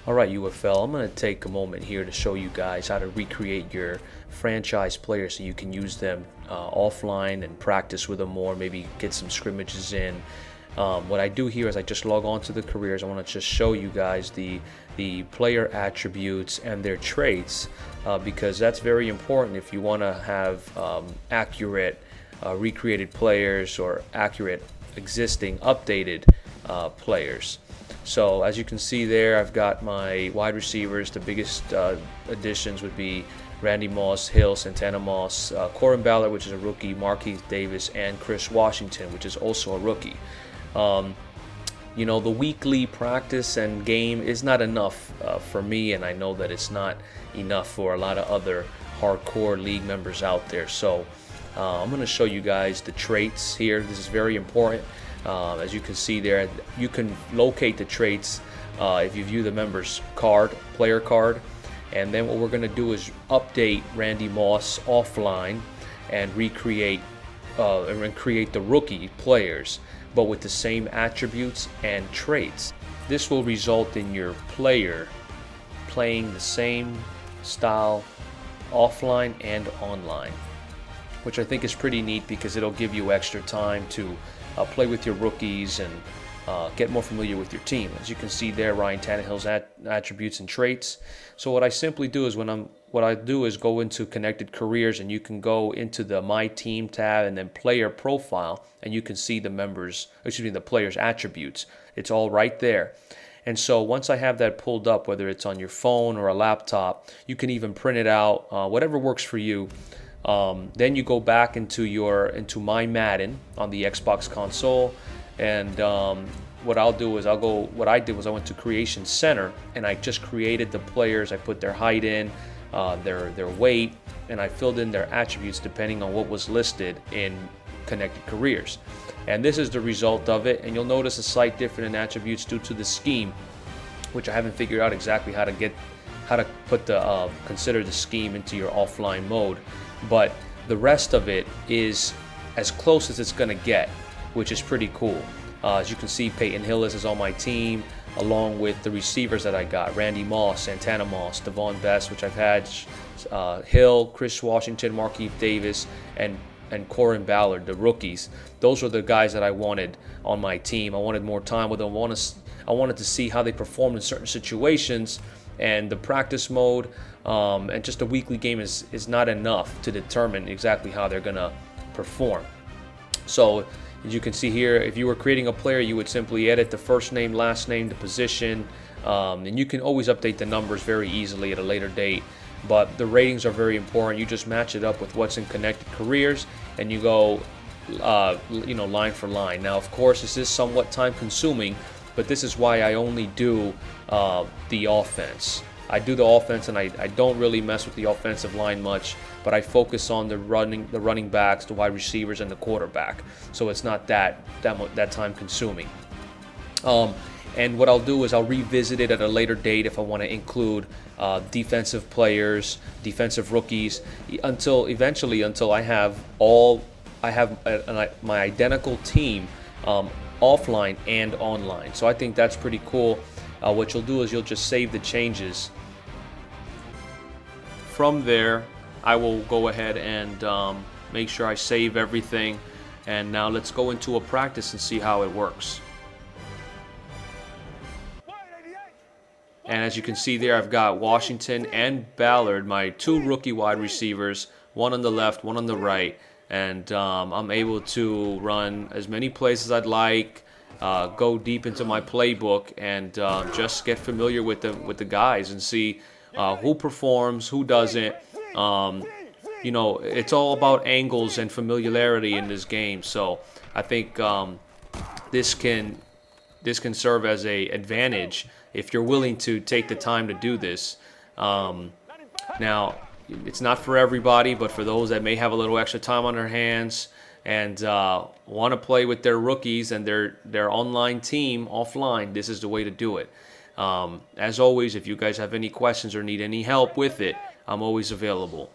Alright UFL, I'm going to take a moment here to show you guys how to recreate your franchise players so you can use them offline and practice with them more, maybe get some scrimmages in. What I do here is I just log on to the careers. I want to just show you guys the player attributes and their traits because that's very important if you want to have accurate recreated players or accurate existing updated players. So as you can see there, I've got my wide receivers. The biggest additions would be Randy Moss, Hill, Santana Moss, Corin Ballard, which is a rookie, Marquise Davis, and Chris Washington, which is also a rookie. You know, the weekly practice and game is not enough for me, and I know that it's not enough for a lot of other hardcore league members out there. So I'm going to show you guys the traits here. This is very important. As you can see there, you can locate the traits if you view the member's player card. And then what we're going to do is update Randy Moss offline and recreate and create the rookie players, but with the same attributes and traits. This will result in your player playing the same style offline and online, which I think is pretty neat because it'll give you extra time to play with your rookies and get more familiar with your team. As you can see there, Ryan Tannehill's attributes and traits. So what I simply do is go into connected careers, and you can go into the My Team tab and then player profile, and you can see the player's attributes. It's all right there. And so once I have that pulled up, whether it's on your phone or a laptop, you can even print it out, whatever works for you. Then you go back into My Madden on the Xbox console, and what I did was I went to Creation Center and I just created the players. I put their height in, their weight, and I filled in their attributes depending on what was listed in Connected Careers. And this is the result of it. And you'll notice a slight difference in attributes due to the scheme, which I haven't figured out exactly how to consider the scheme into your offline mode. But the rest of it is as close as it's going to get, which is pretty cool. As you can see, Peyton Hillis is on my team, along with the receivers that I got: Randy Moss, Santana Moss, Devon Best, which I've had, Hill, Chris Washington, Marquise Davis, and Corin Ballard, the rookies. Those were the guys that I wanted on my team. I wanted more time with them. I wanted to see how they performed in certain situations, and the practice mode and just a weekly game is not enough to determine exactly how they're going to perform. So as you can see here, if you were creating a player, you would simply edit the first name, last name, the position, and you can always update the numbers very easily at a later date. But the ratings are very important. You just match it up with what's in Connected Careers, and you go line for line. Now, of course, this is somewhat time consuming, but this is why I only do the offense. I do the offense, and I don't really mess with the offensive line much, but I focus on the running backs, the wide receivers, and the quarterback. So it's not that time consuming. And what I'll do is I'll revisit it at a later date if I want to include defensive players, defensive rookies, until I have my identical team offline and online. So I think that's pretty cool. What you'll do is you'll just save the changes. From there, I will go ahead and make sure I save everything. And now let's go into a practice and see how it works. And as you can see there, I've got Washington and Ballard, my two rookie wide receivers, one on the left, one on the right. And I'm able to run as many plays as I'd like, go deep into my playbook, and just get familiar with the guys and see who performs, who doesn't. It's all about angles and familiarity in this game. So I think this can serve as an advantage if you're willing to take the time to do this. Now, it's not for everybody, but for those that may have a little extra time on their hands and want to play with their rookies and their online team offline, this is the way to do it. As always, if you guys have any questions or need any help with it, I'm always available.